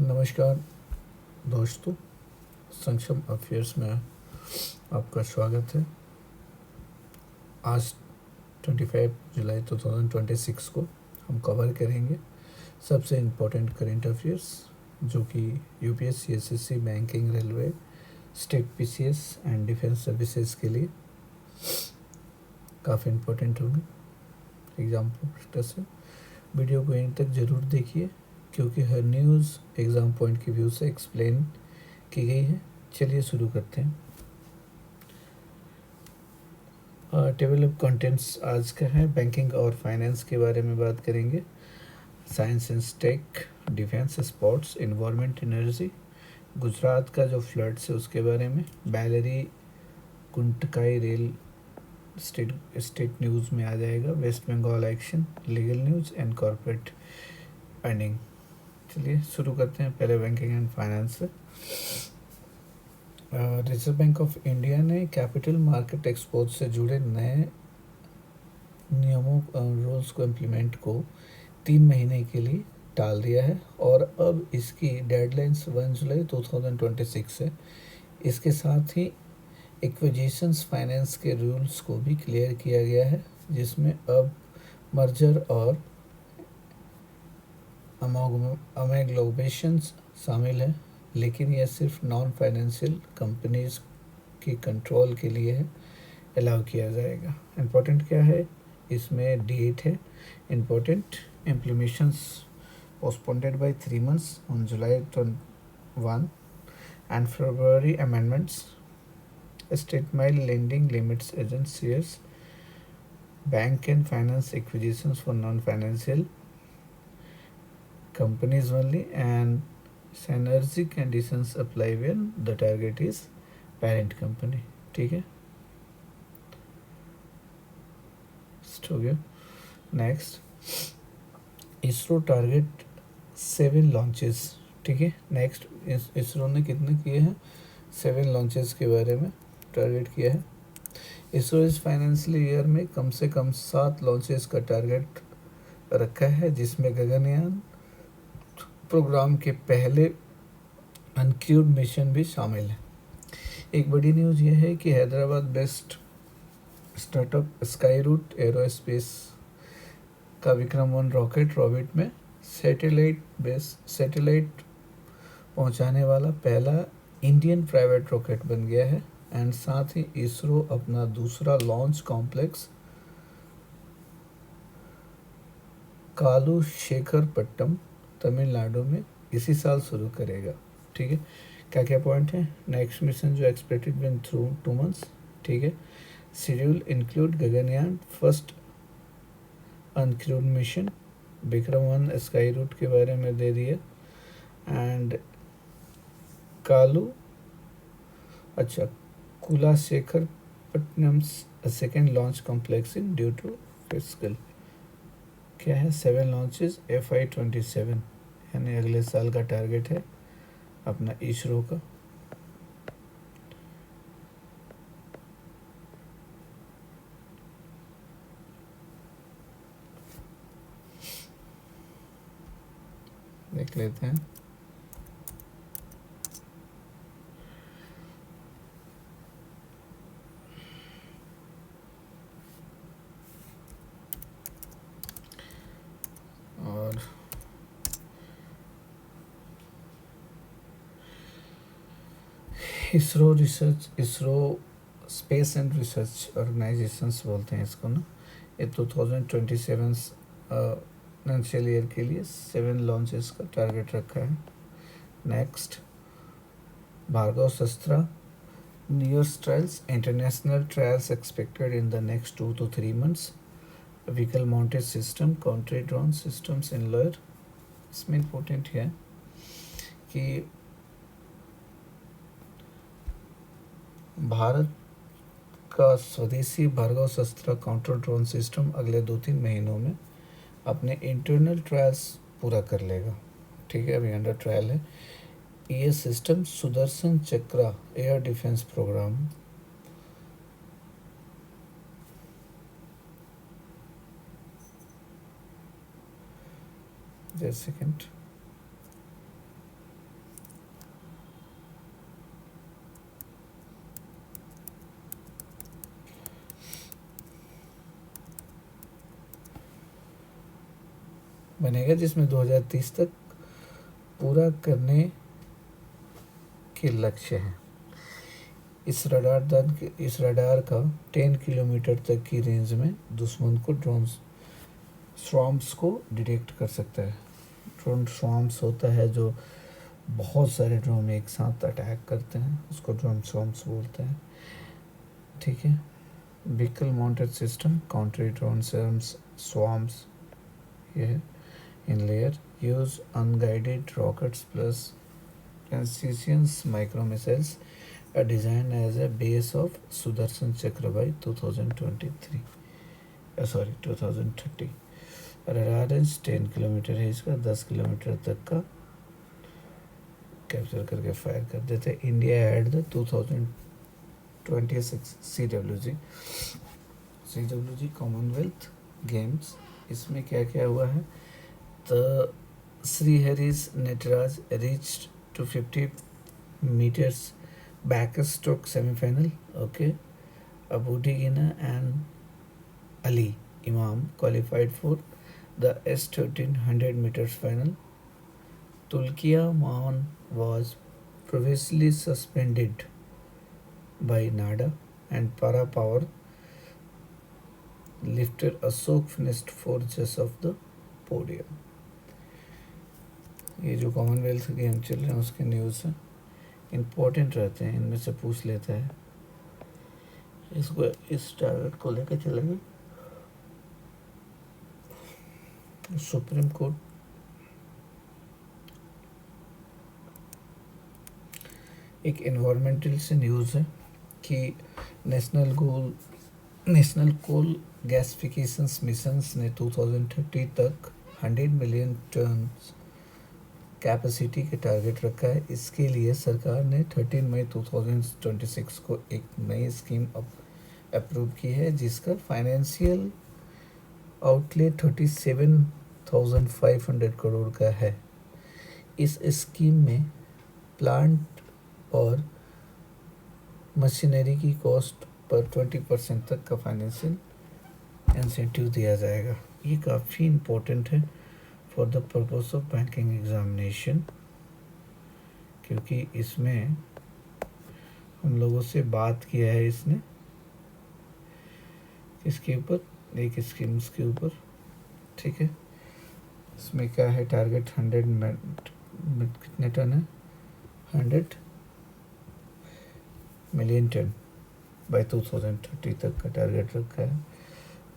नमस्कार दोस्तों, सक्षम अफेयर्स में आपका स्वागत है। आज 25 जुलाई 2026 को हम कवर करेंगे सबसे इम्पोर्टेंट करेंट अफेयर्स जो कि UPSC, SSC, banking, railway, state PCS and defence services के लिए काफ़ी इम्पोर्टेंट होंगे एग्ज़ाम पर्पस से। वीडियो को एंड तक ज़रूर देखिए क्योंकि हर न्यूज़ एग्ज़ाम पॉइंट की व्यू से एक्सप्लेन की गई है। चलिए शुरू करते हैं। टेबल ऑफ कंटेंट्स आज का है, बैंकिंग और फाइनेंस के बारे में बात करेंगे, science and tech, defence, sports, environment, energy, Gujarat का जो फ्लड्स है उसके बारे में, बैलरी कुंटकाई रेल स्टेट न्यूज़ में आ जाएगा, West Bengal action, legal news and corporate earning. चलिए शुरू करते हैं पहले बैंकिंग एंड फाइनेंस से। रिजर्व बैंक ऑफ इंडिया ने कैपिटल मार्केट एक्सपोज से जुड़े नए नियमों रूल्स को इम्प्लीमेंट को 3 महीने के लिए टाल दिया है और अब इसकी डेडलाइंस 1 जुलाई 2026 है। इसके साथ ही एक्विजिशंस फाइनेंस के रूल्स को भी क्लियर किया गया है, जिसमें अब मर्जर और अमेग्लोबेशंस शामिल है, लेकिन यह सिर्फ नॉन फाइनेंशियल कंपनीज की कंट्रोल के लिए है, अलाउ किया जाएगा। इम्पोर्टेंट क्या है इसमें, डेट है important, implementations postponed by 3 months on July 1 and February amendments, state mile lending limits agencies, bank and finance acquisitions for non-financial companies only, and synergy conditions apply when the target is parent company। ठीक है, हो गया। Next, ISRO target 7 launches. ठीक है, next ISRO ने कितने किए हैं, 7 लॉन्चेस के बारे में टारगेट किया है। इसरो इस फाइनेंशियल ईयर में कम से कम 7 लॉन्चेस का टारगेट रखा है, जिसमें गगनयान प्रोग्राम के पहले अनक्रूड मिशन भी शामिल है। एक बड़ी न्यूज़ यह है कि Hyderabad based startup Skyroot aerospace का विक्रम-1 रॉकेट में सैटेलाइट पहुंचाने वाला पहला इंडियन प्राइवेट रॉकेट बन गया है। एंड साथ ही इसरो अपना दूसरा लॉन्च कॉम्प्लेक्स कालूशेखरपट्टम तमिलनाडु में इसी साल शुरू करेगा। ठीक है, क्या क्या पॉइंट है। नेक्स्ट मिशन जो एक्सपेक्टेड विन थ्रू 2 months। ठीक है, schedule include Gaganyaan first uncrewed mission, विक्रम-1 स्काई रूट के बारे में दे दिया, and Kulasekarapattinam second launch complex in due to fiscal. क्या है, 7 लॉन्चेस FY27 यानी अगले साल का टारगेट है अपना इसरो का। देख लेते हैं। और ISRO space and research organisations बोलते हैं इसको ना, ये 2027 फाइनेंशियल ईयर के लिए 7 लॉन्चेस का टारगेट रखा है। नेक्स्ट, भार्गव-शस्त्रा न्यूयर्स trials, international trials expected in the next 2 to 3 months, vehicle mounted system, counter drone systems in lower. इसमें इम्पोर्टेंट है कि भारत का स्वदेशी भार्गव-शस्त्रा काउंटर ड्रोन सिस्टम अगले 2-3 महीनों में अपने इंटरनल ट्रायल्स पूरा कर लेगा। ठीक है, अभी अंडर ट्रायल है। ये system Sudarshan Chakra air defence programme, just second, बनेगा, जिसमें 2030 तक पूरा करने के लक्ष्य हैं। इस रडार का 10 किलोमीटर तक की रेंज में दुश्मन को ड्रोन स्वॉर्म्स को डिटेक्ट कर सकता है। ड्रोन स्वॉर्म्स होता है जो बहुत सारे ड्रोन एक साथ अटैक करते हैं, उसको ड्रोन स्वॉर्म्स बोलते हैं। ठीक है। Vehicle mounted system counter drone swarms ये है in layer use unguided rockets plus precision micro missiles are designed as a base of Sudarshan Chakra by 2023 2030। Radar range 10 kilometre है इसका, 10 किलोमीटर तक का कैप्चर करके फायर कर देते। India had the 2026 CWG Commonwealth games. इसमें क्या क्या हुआ है, तो श्रीहरि's Nataraj reached to 50 meters backstroke semi-final. Okay, Abudina and Ali Imam qualified for the S1300 meters final. Tulkia Maan was previously suspended by NADA and Para Power lifter Ashok finished fourth just of the podium. ये जो Commonwealth game चल रहे हैं उसके news है, important रहते हैं, इनमें से पूछ लेता है। इसको इस टारगेट को लेकर चलेंगे। सुप्रीम कोर्ट एक एनवायरमेंटल से न्यूज़ है कि नेशनल कोल गैसिफिकेशन मिशंस ने 2030 तक 100 मिलियन टन कैपेसिटी के टारगेट रखा है। इसके लिए सरकार ने 13 मई 2026 को एक नई स्कीम अप्रूव की है, जिसका फाइनेंशियल आउटले 37,500 करोड़ का है। इस स्कीम में प्लांट और मशीनरी की कॉस्ट पर 20% तक का फाइनेंशियल इंसेंटिव दिया जाएगा। ये काफ़ी इम्पोर्टेंट है for the purpose of banking examination, क्योंकि इसमें हम लोगों से बात किया है इसने इसके ऊपर, एक स्कीम्स के ऊपर। ठीक है। इसमें क्या है, टारगेट 100 कितने टन है, 100 मिलियन टन बाय 2030 तक का टारगेट रखा है।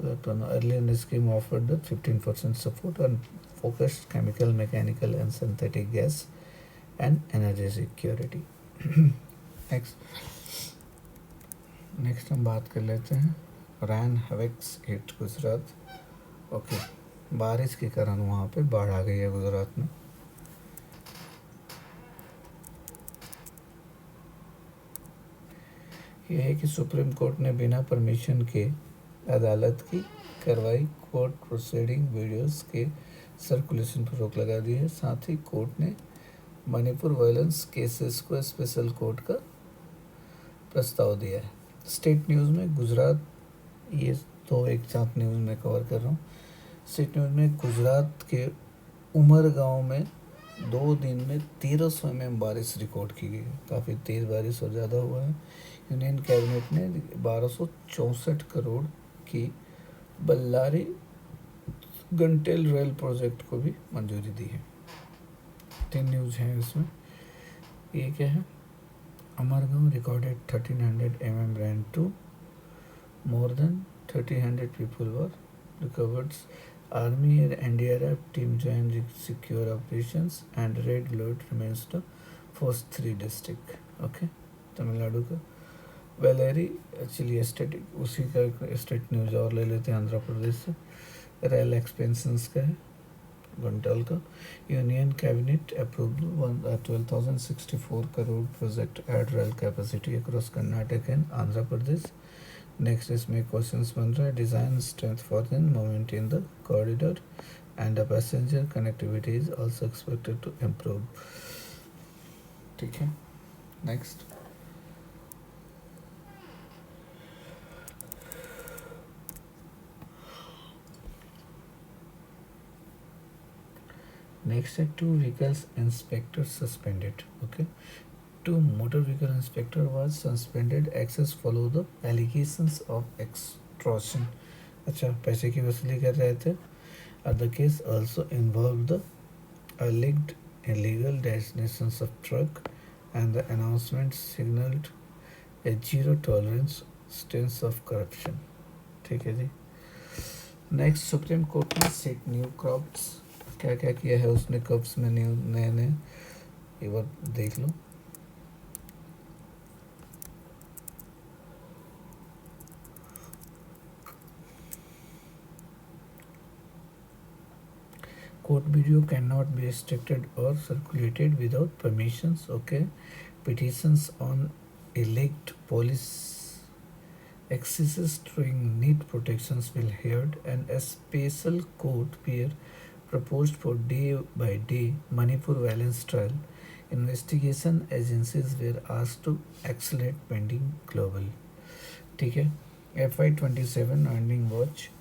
Earlier scheme offered the 15% support on focused chemical, mechanical and synthetic gas and energy security. Next हम बात कर लेते हैं रैन हैविक्स हिट गुजरात। ओके, बारिश के कारण वहाँ पे बाढ़ आ गई है गुजरात में। यह है कि सुप्रीम कोर्ट ने बिना परमिशन के अदालत की कार्रवाई कोर्ट प्रोसीडिंग वीडियोस के सर्कुलेशन पर रोक लगा दी है। साथ ही कोर्ट ने मणिपुर वायलेंस केसेस को स्पेशल कोर्ट का प्रस्ताव दिया है। स्टेट न्यूज़ में गुजरात, ये तो एक साथ न्यूज़ में कवर कर रहा हूँ। स्टेट न्यूज़ में गुजरात के उमर गांव में 2 दिन में 1300 mm बारिश रिकॉर्ड की गई है। काफ़ी तेज़ बारिश और ज़्यादा हुआ है। यूनियन कैबिनेट ने 1264 करोड़ की बल्लारी गंटेल रेल प्रोजेक्ट को भी मंजूरी दी है। 3 न्यूज़ हैं इसमें। ये क्या है, Amargaon recorded 1300 mm rain to more than 1300 people were recovered. Army and NDRF team joined secure operations and red alert remains the first 3 district। Okay, Tamil Nadu का वेलेरी एक्चुअली स्टेटिक, उसी का स्टेट न्यूज़ और ले लेते हैं आंध्र प्रदेश से। रेल एक्सपेंशंस का है घंटाल का। Union cabinet approved 12,064 crore project add rail capacity across Karnataka and Andhra Pradesh. Next इसमें क्वेश्चंस बन रहा है, design strength for the movement in the corridor and the passenger connectivity is also expected to improve. ठीक है। नेक्स्ट नेक्स्ट है two vehicles inspector suspended. Okay, two motor vehicle inspector was suspended access follow the allegations of extortion. अच्छा, पैसे की वसूली कर रहे थे. The case also involved the alleged illegal designations of truck and the announcement signaled a zero tolerance stance of corruption. ठीक है जी. Next, supreme court ने सेट न्यू क्रॉप्स. क्या क्या किया है उसने क्रॉप्स में न्यू नए नए, एक बार देख लो. Court video cannot be restricted or circulated without permissions. Okay, petitions on elect police excesses during need protections will heard, and a special court peer proposed for day by day Manipur violence trial. Investigation agencies were asked to accelerate pending global. ठीक है. FY27 earning watch.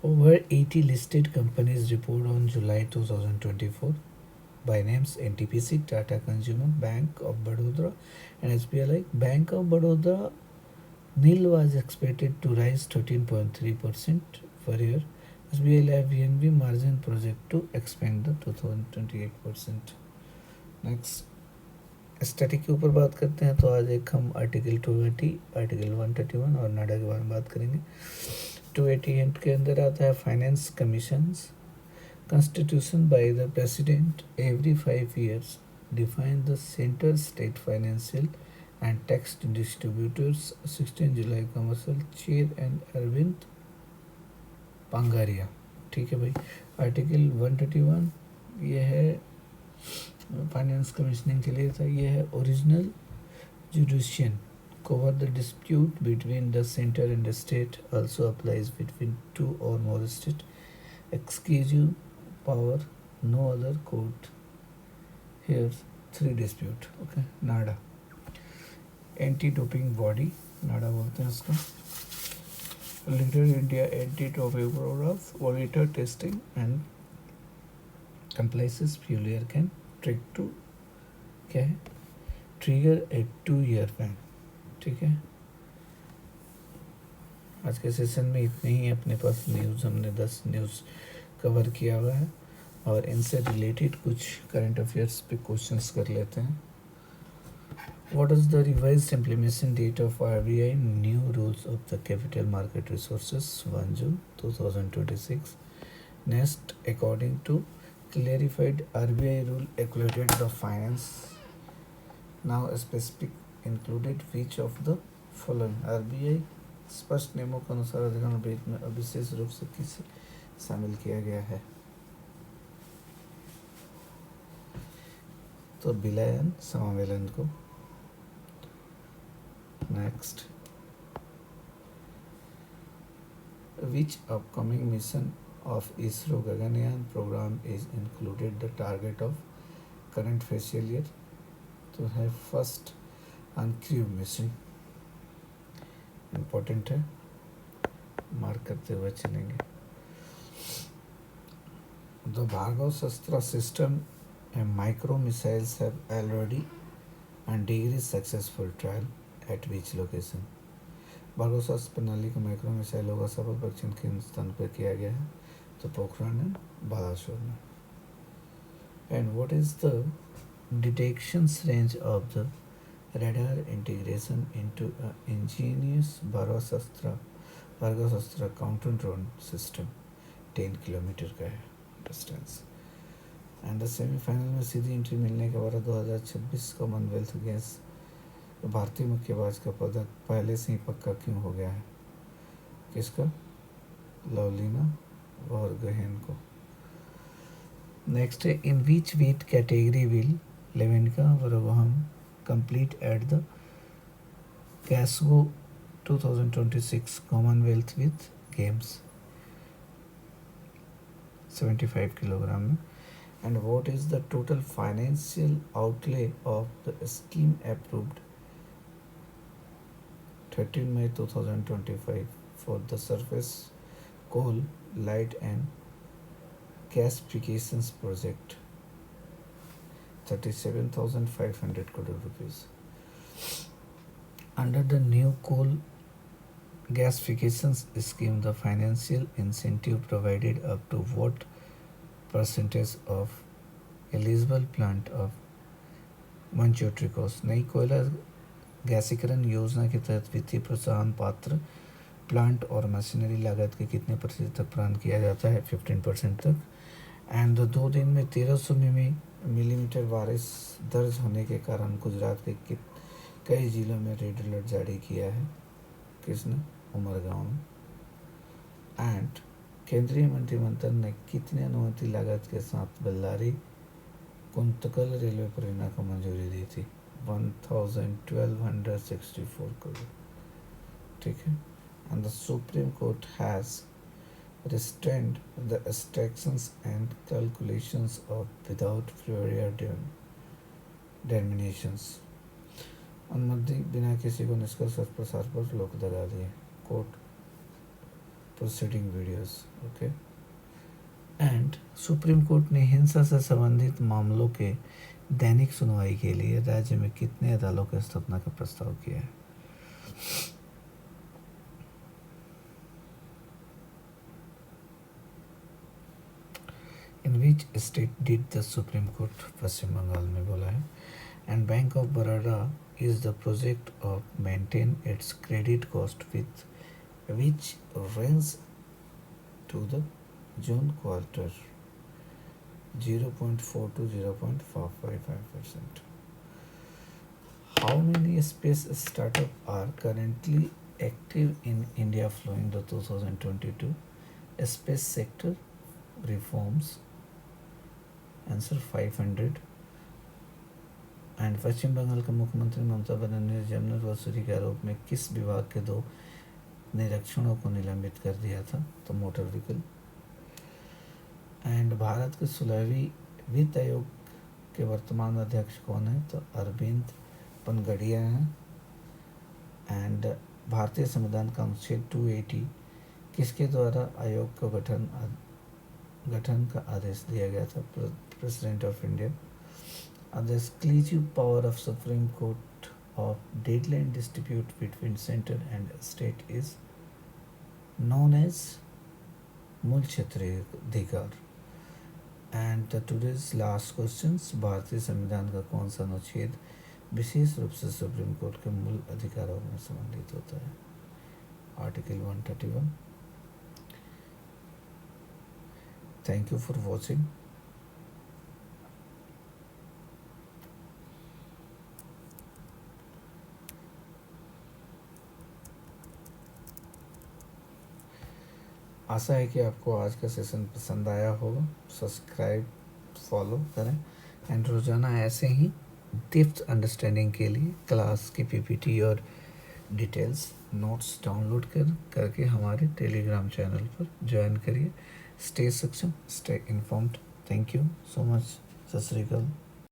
Over 80 listed companies report on July 2024 by names NTPC, Tata Consumer, Bank of Baroda and SBI Life. Bank of Baroda NIL was expected to rise 13.3% per year. SBI Life VNB margin project to expand the 2028%. Next, static के ऊपर बात करते हैं तो आज एक हम article 280, article 131 और नाडा के बारे में बात करेंगे. 288 के अंदर आता है finance commissions. Constitution by the president every 5 years define the centre state financial and tax distributors. 16 जुलाई commercial chair and Arvind Panagariya. ठीक है भाई. आर्टिकल 131 ये है फाइनेंस कमीशनिंग के लिए था. ये है original जुडिशियन cover the dispute between the center and the state, also applies between two or more state. Exclusive power, no other court hears 3 dispute. Okay, NADA, anti-doping body, NADA बोलते हैं इसको. Leader India anti-doping program, monitor testing and compliances failure can trigger a 2-year ban. ठीक है. आज के session में इतने ही अपने पास न्यूज़. हमने 10 न्यूज़ कवर किया हुआ है और इनसे रिलेटेड कुछ करंट अफेयर्स पे क्वेश्चंस कर लेते हैं. What is the revised implementation date of RBI new rules of the capital market resources? 1 June 2026. Next, according to clarified RBI rule एकुलेटेड the finance now specific included which of the following? RBI स्पष्ट नियमों के अनुसार अधिग्रहण भेद में विशेष रूप से किसे शामिल किया गया है? तो विलयन समावेलन को. Next, which upcoming mission of ISRO Gaganyaan program is included the target of current fiscal year? तो है फर्स्ट अनक्रू मिशन. इम्पोर्टेंट है, मार्क करते हुए चलेंगे. The Bhargav Shastra system and micro missiles have already and degree successful trial at which location? Bhargav Shastra प्रणाली के micro मिसाइलों का सफल परीक्षण किन स्थान पर किया गया है? तो पोखरण एंड बालासोर में. And what is the detections range of the radar integration into an ingenious Bhargavastra counter drone system. 10 kilometre का है डिस्टेंस. एंड सेमीफाइनल में सीधी एंट्री मिलने के बाद 2026 कॉमनवेल्थ गेम्स भारतीय मुक्केबाज का पदक पहले से ही पक्का क्यों हो गया है? किसका? लवलीना बोरगोहेन को. नेक्स्ट है, in which weight category will Levenka Varagam complete at the Glasgow 2026 Commonwealth Games? 75 kilogram में. And what is the total financial outlay of the scheme approved 13 May 2025 for the surface coal, light and gasifications project? 37,500 crore rupees. Under the new coal gasifications scheme, the financial incentive provided up to what percentage of eligible plant of मंचोट्री cost? नई कोयला गैसीकरण योजना के तहत वित्तीय प्रोत्साहन पात्र plant और मशीनरी लागत के कितने प्रतिशत तक प्रदान किया जाता है? 15% तक। एंड 2 दिन में 1300 मिलीमीटर बारिश दर्ज होने के कारण गुजरात के कई जिलों में रेड अलर्ट जारी किया है? किसने? उमरगांव में। एंड केंद्रीय मंत्रिमंडल ने कितने अनुमति लागत के साथ बल्लारी कुंतकल रेलवे परियोजना को मंजूरी दी थी? 1264 करोड़। ठीक है। And the supreme court has restrained the extractions and calculations of without prior determinations। अनुमति बिना किसी को निष्कर्ष प्रसार पर रोक लगा दिए। Court proceeding videos. Okay. And supreme court ने हिंसा से संबंधित मामलों के दैनिक सुनवाई के लिए राज्य में कितने अदालतों की स्थापना का प्रस्ताव किया है? In which state did the supreme court? पश्चिम बंगाल में बोला है। And bank of Baroda is the project of maintain its credit cost with which range to the June quarter 0.4 to 0.455%. How many space startups are currently active in India following the 2022 space sector reforms? Answer 500. And पश्चिम बंगाल के मुख्यमंत्री ममता बनर्जी ने जमनर वसूली के आरोप में किस विभाग के 2 निरीक्षणों को निलंबित कर दिया था? तो मोटर व्हीकल। एंड भारत के 16वीं वित्त आयोग के वर्तमान अध्यक्ष कौन है? तो अरविंद पनगड़िया हैं। एंड भारतीय संविधान का अनुच्छेद 280 किसके द्वारा आयोग को गठन का आदेश दिया गया था? President of India. The exclusive power of Supreme Court of deadline dispute between center and state is known as मूल क्षेत्रीय अधिकार। एंड today's last questions, भारतीय संविधान का कौन सा अनुच्छेद विशेष रूप से सुप्रीम कोर्ट के मूल अधिकारों में संबंधित होता है? Article 131। Thank you for watching. आशा है कि आपको आज का सेशन पसंद आया होगा। सब्सक्राइब फॉलो करें एंड रोज़ाना ऐसे ही डेप्थ अंडरस्टैंडिंग के लिए क्लास की पीपीटी और डिटेल्स नोट्स डाउनलोड करके हमारे टेलीग्राम चैनल पर ज्वाइन करिए। स्टे सक्षम, stay informed. Thank you so much. सत श्री अकाल।